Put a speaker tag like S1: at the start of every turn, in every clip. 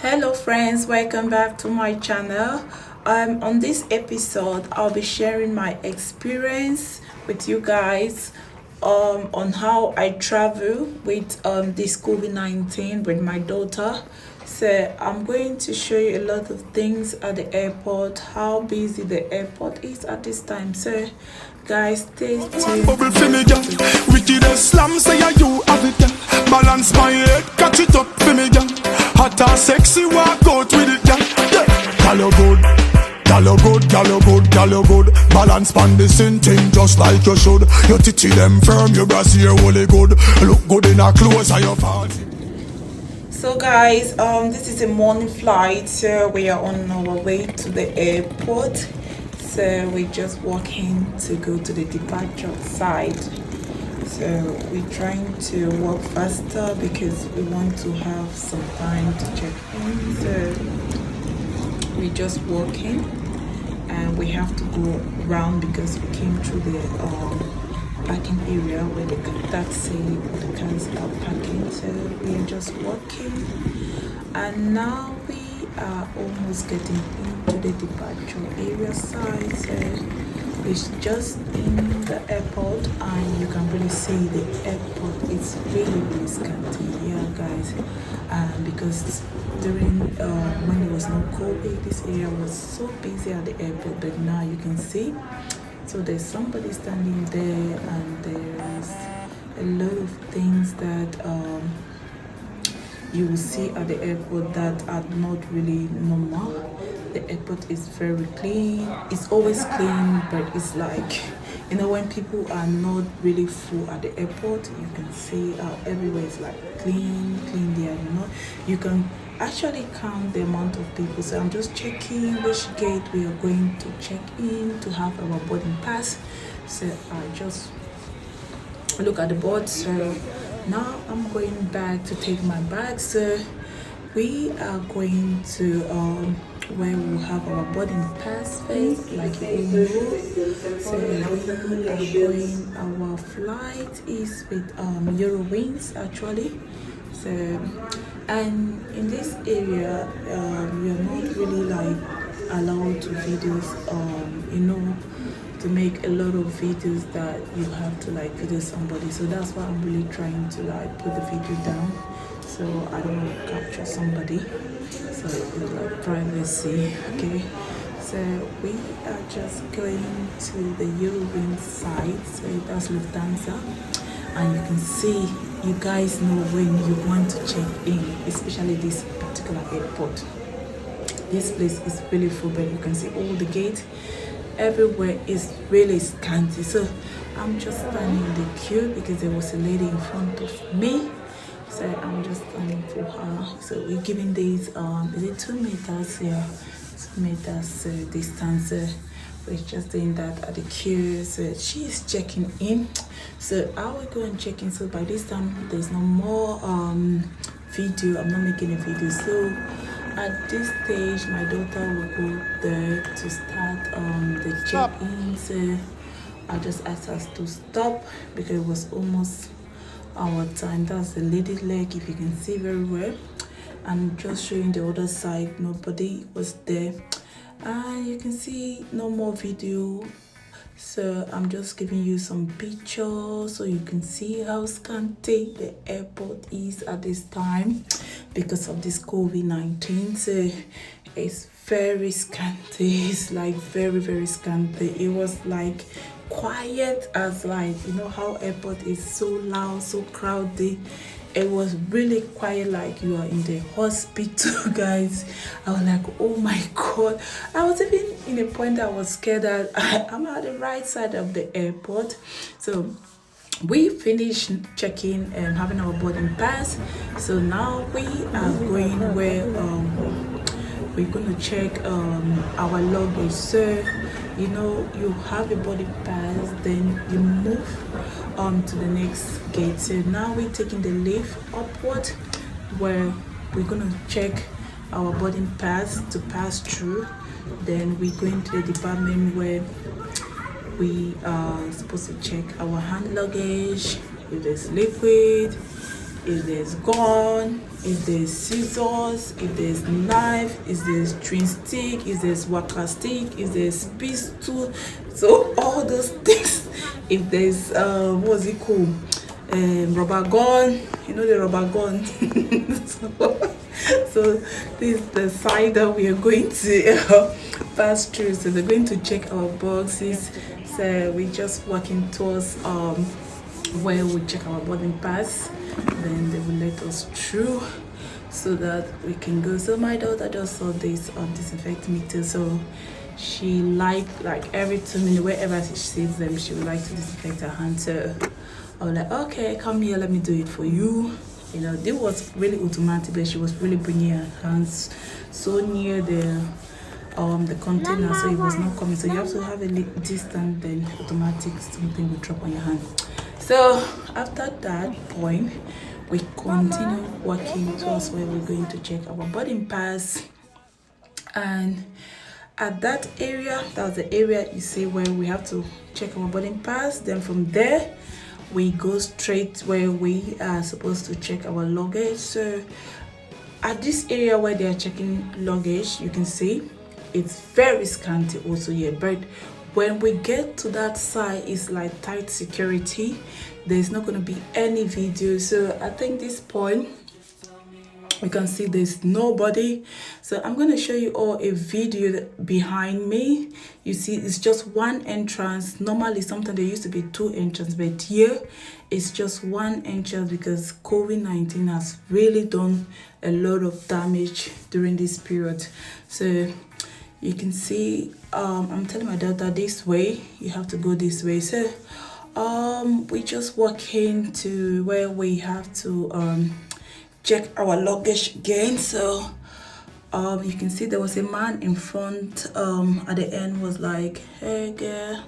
S1: Hello friends, welcome back to my channel. On this episode I'll be sharing my experience with you guys on how I travel with this COVID-19 with my daughter. So I'm going to show you a lot of things at the airport, how busy the airport is at this time. So guys, stay tuned.
S2: Bubble for me, girl. Wicked as slam, say you have it, girl. Balance my head, catch it up for me, girl. Hot and sexy, walk out with it, girl. Yeah. Girl, you good. Girl, you good, girl, you good, girl, you good. Balance pan the same thing just like you should. Your titty them firm, your brassiere holy good. Look good in a clothes and your fancy.
S1: So guys, this is a morning flight, so we are on our way to the airport. So we're just walking to go to the departure side. So we're trying to walk faster because we want to have some time to check in. So we're just walking and we have to go around because we came through the parking area where the taxi or the cars are parking. So we are just walking and now we are almost getting into the departure area side. So it's just in the airport and you can really see the airport is really scanty here, guys, because during when there was no COVID, this area was so busy at the airport, but now you can see, so there's somebody standing there and there's a lot of things that you will see at the airport that are not really normal. The airport is very clean. It's always clean, but it's like, you know, when people are not really full at the airport, you can see everywhere is like clean there. You know, you can actually count the amount of people. So I'm just checking which gate we are going to check in to have our boarding pass. So I just look at the board. So now I'm going back to take my bag. So we are going to where we'll have our boarding pass first, like you all know. So we are going, our flight is with Eurowings actually. So, and in this area we are not really like allowed to videos, you know, to make a lot of videos that you have to like video somebody. So that's why I'm really trying to like put the video down, so I don't want to capture somebody, so it's like privacy. Okay, so we are just going to the Eurowings side, so that's Lufthansa, and you can see, you guys know when you want to check in, especially this particular airport, this place is really full, but you can see all the gates everywhere is really scanty. So I'm just standing in the queue because there was a lady in front of me, so I'm just standing for her. So we're giving these is it 2 meters? Yeah, 2 meters distance. We're just doing that at the queue. So she is checking in, so I will go and check in. So by this time there's no more video, I'm not making a video. So at this stage my daughter will go there to start the check-in. So I just asked us to stop because it was almost our time. That's the lady leg, if you can see very well, and just showing the other side, nobody was there, and you can see no more video. So I'm just giving you some pictures so you can see how scanty the airport is at this time because of this COVID-19. So it's very scanty. It's like very scanty. It was like quiet as, like, you know how airport is so loud, so crowded. It was really quiet, like you are in the hospital, guys. I was like, oh my god. I was even in a point that I was scared that I'm at the right side of the airport. So we finished checking and having our boarding pass. So now we are going where we're going to check our luggage. So, you know, you have a boarding pass, then you move to the next gate. So now we're taking the lift upward where we're going to check our boarding pass to pass through. Then we're going to the department where we are supposed to check our hand luggage, if there's liquid, if there's gun, if there's scissors, if there's knife, if there's string stick, if there's walker stick, if there's pistol. So all those things. If there's what's it called? Rubber gun, you know, the rubber gun. So this is the side that we are going to pass through. So they're going to check our boxes. So we're just walking towards where we check our boarding pass. Then they will let us through so that we can go. So my daughter just saw this disinfect meter. So she like every 2 minutes, wherever she sees them, she would like to disinfect her hands. So I was like, okay, come here, let me do it for you. You know, this was really automatic, but she was really bringing her hands so near the container, so it was not coming. So you have to have a distance, then automatic something will drop on your hand. So after that point, we continue walking towards where we're going to check our boarding pass. And at that area, that was the area you see where we have to check our boarding pass. Then from there, we go straight where we are supposed to check our luggage. So at this area where they are checking luggage, you can see it's very scanty also here. But when we get to that side, it's like tight security. There's not going to be any video. So I think this point, you can see there's nobody. So I'm going to show you all a video behind me. You see it's just one entrance. Normally sometimes there used to be 2 entrances, but here it's just one entrance because COVID-19 has really done a lot of damage during this period. So you can see I'm telling my daughter this way, you have to go this way. So we just walk into where we have to check our luggage again. So you can see there was a man in front at the end was like, hey girl,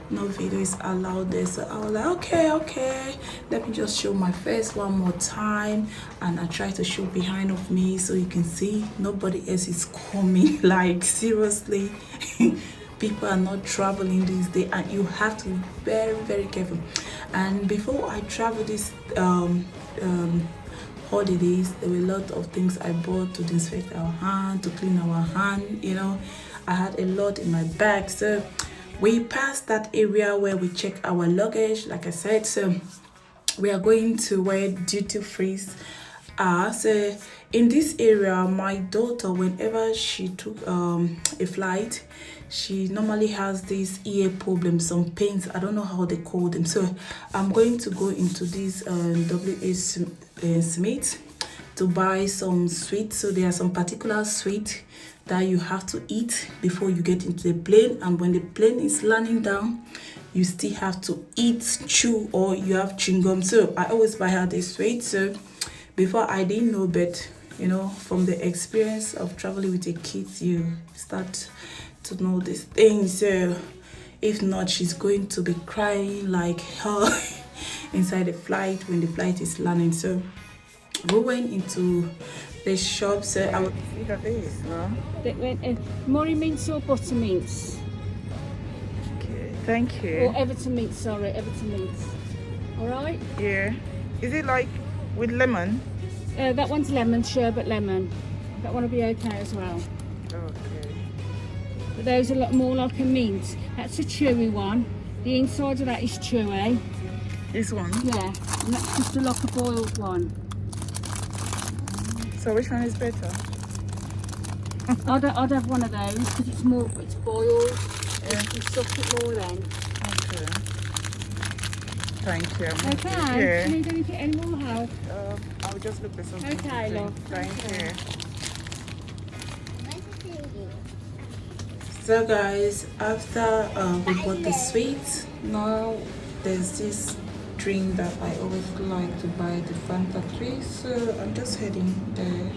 S1: no video is allowed there. So I was like, okay, let me just show my face one more time. And I try to show behind of me so you can see nobody else is coming. Like seriously, people are not traveling these days, and you have to be very, very careful. And before I travel this holidays, there were a lot of things I bought to disinfect our hand, to clean our hand. You know, I had a lot in my bag. So we passed that area where we check our luggage, like I said. So we are going to where duty free are. So in this area, my daughter, whenever she took a flight, she normally has this ear problem, some pains. I don't know how they call them. So I'm going to go into this WH Smith to buy some sweets. So there are some particular sweets that you have to eat before you get into the plane. And when the plane is landing down, you still have to eat, chew, or you have chewing gum. So I always buy her this sweet. So before I didn't know, but you know, from the experience of traveling with a kid, you start to know these things. So if not, she's going to be crying like hell inside the flight when the flight is landing. So we went into the shop. So I would look at this, no?
S3: Murray mince or butter mince?
S1: Okay, thank you.
S3: Or Everton mince, sorry, Everton mince. Alright?
S1: Yeah. Is it like with lemon?
S3: That one's lemon, sherbet lemon. That one will be okay as well.
S1: Okay.
S3: But those are a lot more like a mint. That's a chewy one. The inside of that is chewy.
S1: This one?
S3: Yeah, and that's just like a boiled one.
S1: So which one is better?
S3: I'd have one of those because it's boiled. Yeah. You suck it more then.
S1: Okay. Thank you.
S3: Okay.
S1: Yeah.
S3: Do you need any more help?
S1: I'll just look for something.
S3: Okay, love.
S1: Thank you. So guys, after we bought the sweets, now there's this drink that I always like to buy, the Fanta 3. So I'm just heading there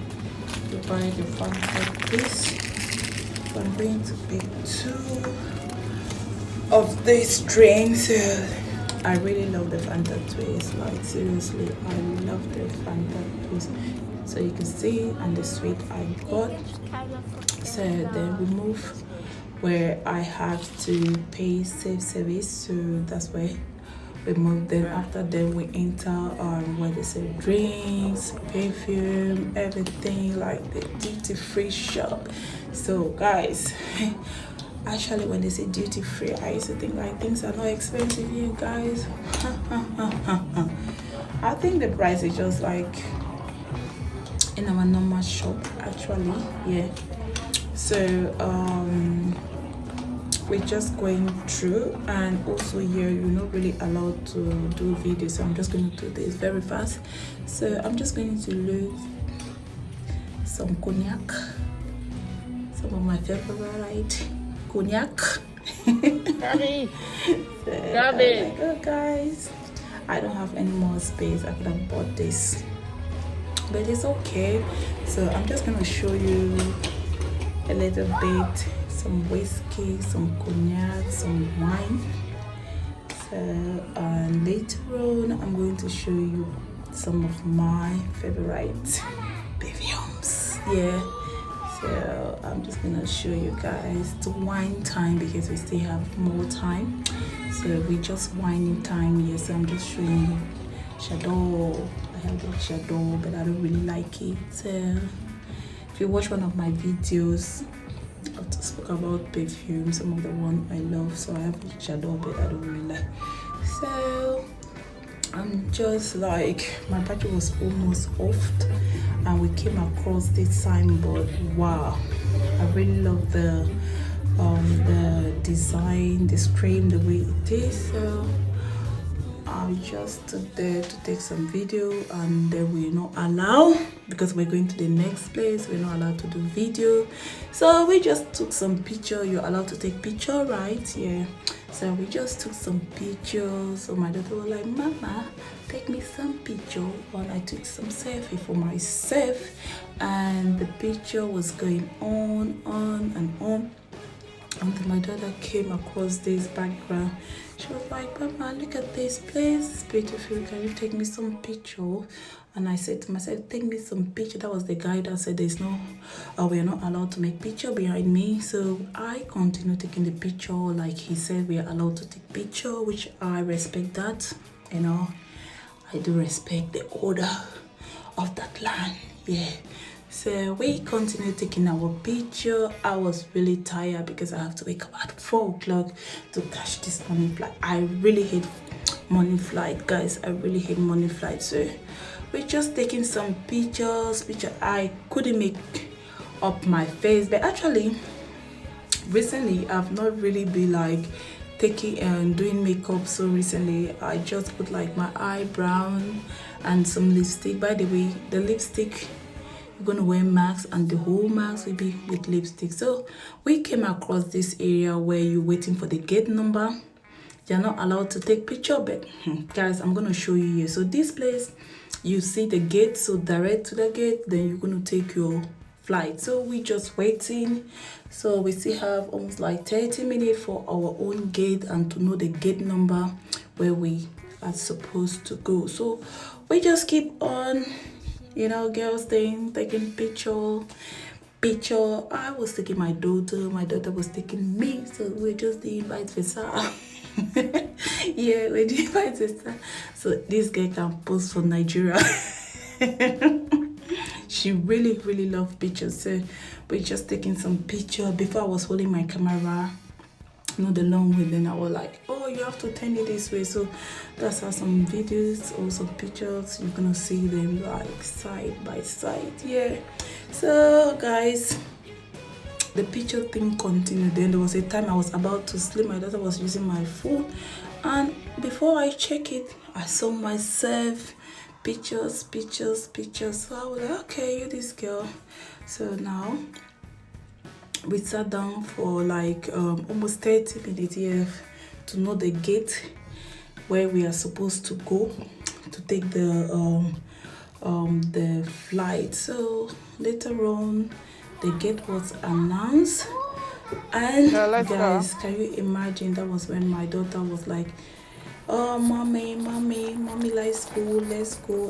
S1: to buy the Fanta 3. So I'm going to pick 2 of these drinks. I really love the Fanta 3. Like seriously, I love the Fanta 3. So you can see, and the sweet I got. So then we move where I have to pay safe service. So that's where we moved. Then after that we enter where they sell drinks, perfume, everything, like the duty-free shop. So guys, actually when they say duty-free, I used to think like things are not expensive here, guys. I think the price is just like in our normal shop actually. Yeah, so we're just going through, and also here you're not really allowed to do videos, so I'm just going to do this very fast. So I'm just going to look some cognac, some of my favorite cognac.
S3: Gabby!
S1: So,
S3: Gabby!
S1: like, oh guys, I don't have any more space. I could have bought this, but it's okay. So I'm just going to show you a little bit, some whiskey, some cognac, some wine. So later on I'm going to show you some of my favorite perfumes. Yeah, so I'm just gonna show you guys the wine time because we still have more time. So we just whining time. Yes, so I'm just showing you Shadow. I have the Shadow, but I don't really like it. So if you watch one of my videos, I spoke about perfume, some of the one I love. So I have the Shadow, but I don't really like. So I'm just like, my battery was almost off, and we came across this signboard. Wow, I really love the design, the screen, the way it is. So I just stood there to take some video, and then we're not allowed because we're going to the next place. We're not allowed to do video, so we just took some picture. You're allowed to take picture, right? Yeah. So we just took some pictures. So my daughter was like, "Mama, take me some picture." And I took some selfie for myself, and the picture was going on and on. And then my daughter came across this background. She was like, "Mama, look at this place. It's beautiful. Can you take me some picture?" And I said to myself, "Take me some picture." That was the guy that said there's no, we are not allowed to make picture behind me. So I continued taking the picture. Like he said, we are allowed to take picture, which I respect that. You know, I do respect the order of that land. Yeah. So we continued taking our picture. I was really tired because I have to wake up at 4 o'clock to catch this morning flight. I really hate morning flight, guys. I really hate morning flight. So we're just taking some pictures. I couldn't make up my face, but actually recently I've not really been like taking and doing makeup. So recently I just put like my eyebrow and some lipstick. By the way, the lipstick, you're gonna wear mask, and the whole mask will be with lipstick. So we came across this area where you're waiting for the gate number. You're not allowed to take picture, but guys, I'm gonna show you here. So this place, you see the gate, so direct to the gate, then you're gonna take your flight. So we just waiting. So we still have almost like 30 minutes for our own gate and to know the gate number where we are supposed to go. So we just keep on, you know, girls thing, taking picture. I was taking my daughter was taking me, so we're just doing vice versa. Yeah, we're doing vice versa. So this girl can post for Nigeria. She really loves pictures. So we're just taking some picture. Before I was holding my camera, you know, the long way, then I was like, "Oh, you have to turn it this way." So that's how some videos or some pictures, you're gonna see them like side by side. Yeah. So guys, the picture thing continued. Then there was a time I was about to sleep. My daughter was using my phone, and before I check it, I saw myself pictures. So I was like, "Okay, you this girl." So now we sat down for like almost 30 minutes here to know the gate where we are supposed to go to take the flight. So later on, the gate was announced, and guys, can you imagine? That was when my daughter was like, "Oh, mommy, let's go."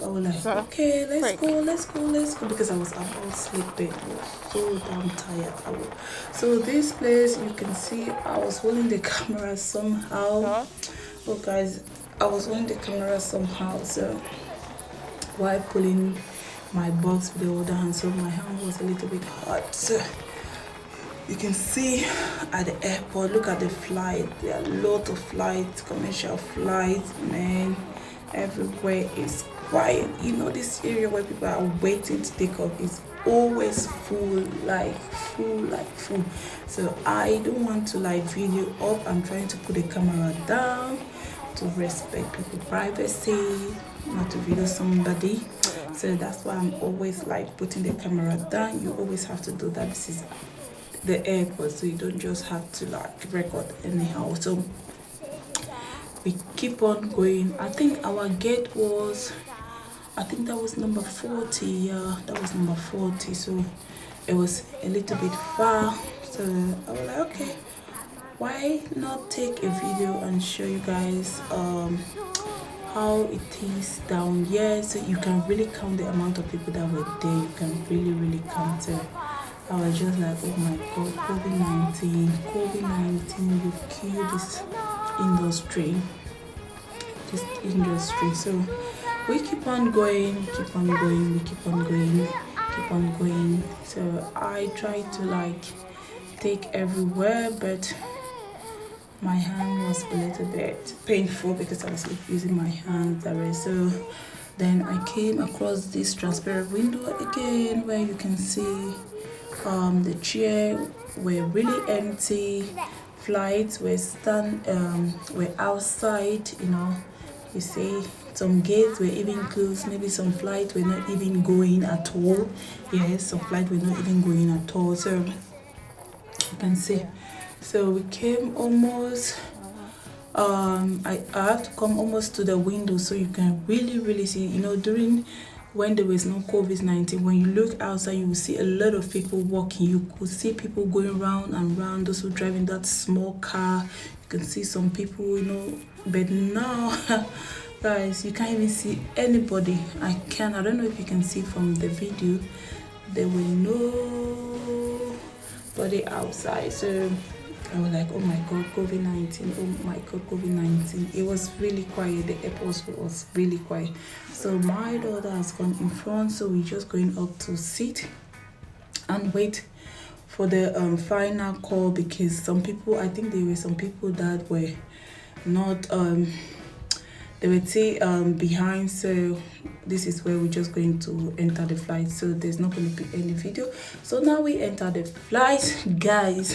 S1: I was like, "Okay, let's go," because I was about sleeping. I was so damn tired. So this place, you can see I was holding the camera somehow. Oh guys, I was on the camera somehow, so while pulling my box with the other hand, so my hand was a little bit hot. So you can see at the airport, look at the flight. There are a lot of flights, commercial flights, man. Everywhere is quiet. You know, this area where people are waiting to take off is always full. So I don't want to like video up. I'm trying to put the camera down to respect people's privacy, not to video somebody. So that's why I'm always like putting the camera down. You always have to do that. This is the airport, so you don't just have to like record anyhow. So we keep on going. I think our gate was, I think that was number 40. Yeah, that was number 40. So it was a little bit far. So I was like, okay, why not take a video and show you guys how it is down here, so you can really count the amount of people that were there. You can really count it. I was just like, oh my god, COVID-19 will kill this industry. So we keep on going, we keep on going. So I try to like take everywhere, but my hand was a little bit painful because I was like, using my hands already. So then I came across this transparent window again, where you can see the chair were really empty. Flights were were outside, you know. You see, some gates were even closed. Maybe some flights were not even going at all. Yes, some flights were not even going at all. So you can see. So we came almost. I have to come almost to the window so you can really see. You know, during when there was no COVID-19, when you look outside, you will see a lot of people walking. You could see people going round and round, those who driving that small car. You can see some people, you know, but now, guys, you can't even see anybody. I don't know if you can see from the video, there were nobody outside. So I was like, oh my god, COVID-19, oh my god, COVID-19. It was really quiet. The airport was really quiet. So my daughter has gone in front, so we're just going up to sit and wait for the final call, because some people, I think there were some people that were not they were still behind. So this is where we're just going to enter the flight, so there's not going to be any video. So now we enter the flight, guys.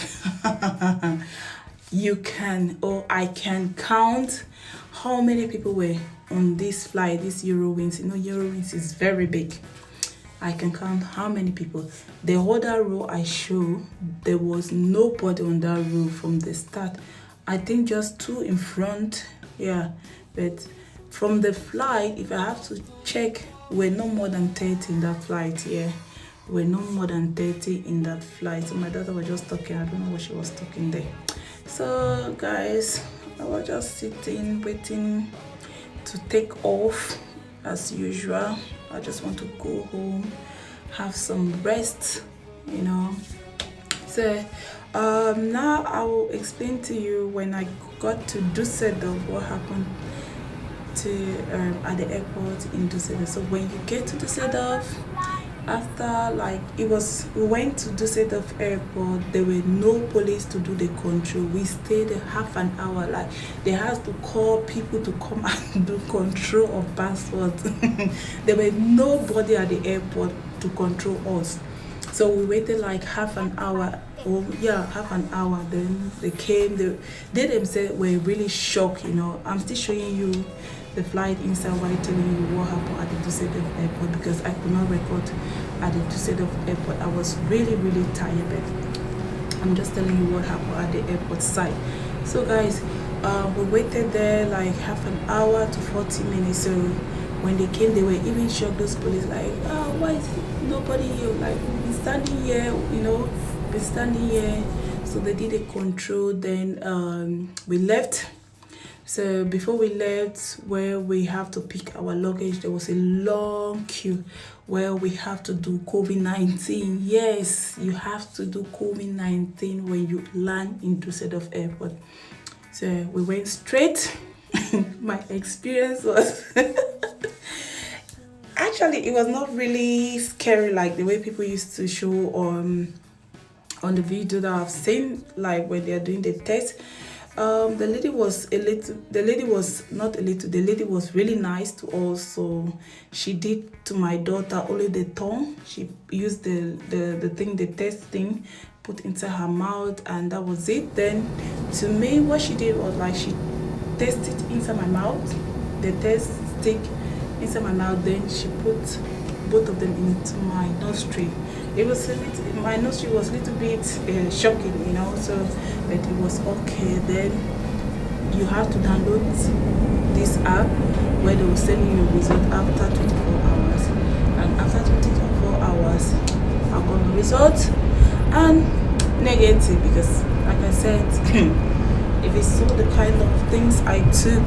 S1: You can, or I can count how many people were on this flight, this Eurowings. You know, Eurowings is very big. I can count how many people. The other row I show, there was nobody on that row from the start. I think just two in front, yeah. But from the flight, if I have to check, we're no more than 30 in that flight, yeah. We're no more than 30 in that flight. So my daughter was just talking. I don't know what she was talking there. So guys, I was just sitting, waiting to take off as usual. I just want to go home, have some rest, you know. So now I will explain to you when I got to Düsseldorf what happened to at the airport in Düsseldorf. So when you get to Düsseldorf, after like we went to Düsseldorf airport, there were no police to do the control. We stayed half an hour. Like they had to call people to come and do control of passports. There were nobody at the airport to control us. So we waited like half an hour. Oh yeah, half an hour. Then they came. They themselves were really shocked. You know, I'm still showing you the flight inside while telling you what happened at the Düsseldorf airport, because I could not record at the Düsseldorf airport. I was really tired, but I'm just telling you what happened at the airport side. So guys, we waited there like half an hour to 40 minutes. So when they came, they were even shocked. Those police like, oh, why is nobody here? Like, we've been standing here, you know, been standing here. So they did a control. Then we left. So before we left, where we have to pick our luggage, there was a long queue where we have to do COVID-19. Yes, you have to do COVID-19 when you land in Düsseldorf airport. So we went straight my experience was actually, it was not really scary like the way people used to show on the video that I've seen, like when they are doing the test. The lady was the lady was really nice to us. So she did to my daughter only the tongue. She used the test thing, put into her mouth, and that was it. Then to me, what she did was like she tested inside my mouth, the test stick inside my mouth. Then she put both of them into my nostril. It was my nostril was a little bit shocking, so but it was okay. Then you have to download this app where they will send you your result after 24 hours. And after 24 hours, I got the result and negative, because like I said, if you saw the kind of things I took,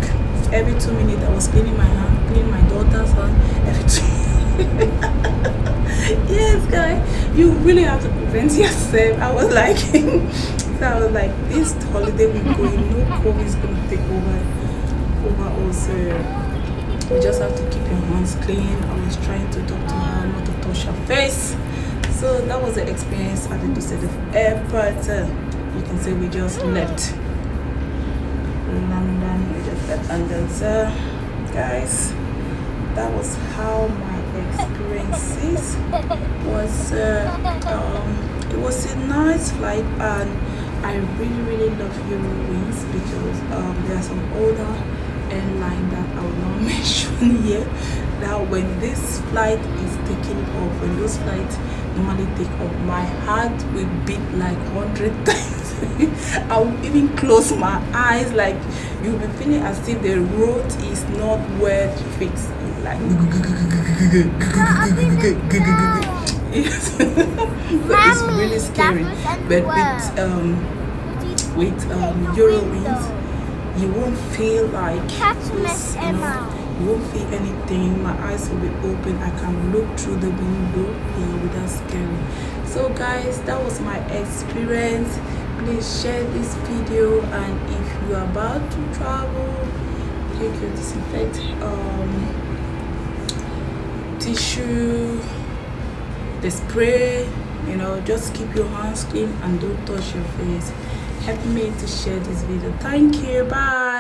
S1: every 2 minutes I was cleaning my hand, cleaning my daughter's hand, every 2 yes, guys, you really have to prevent yourself. I was like this holiday we're going, no COVID is gonna take over us. You just have to keep your hands clean. I was trying to talk to her, not to touch her face. So that was the experience at the Dusseldorf airport. You can say we just left London. We just left London. So, guys, that was how my experiences was. It was a nice flight, and I really love Eurowings, because there are some other airline that I will not mention here, that when this flight is taking off, when those flights normally take off, my heart will beat like 100 times. I will even close my eyes, like you'll be feeling as if the road is not well fixed, like it's really scary. But with Eurowings, you won't feel like this, you won't feel anything. My eyes will be open. I can look through the window here without scary. So guys, that was my experience. Please share this video, and if you are about to travel, take your disinfect tissue, the spray, just keep your hands clean and don't touch your face. Help me to share this video. Thank you. Bye.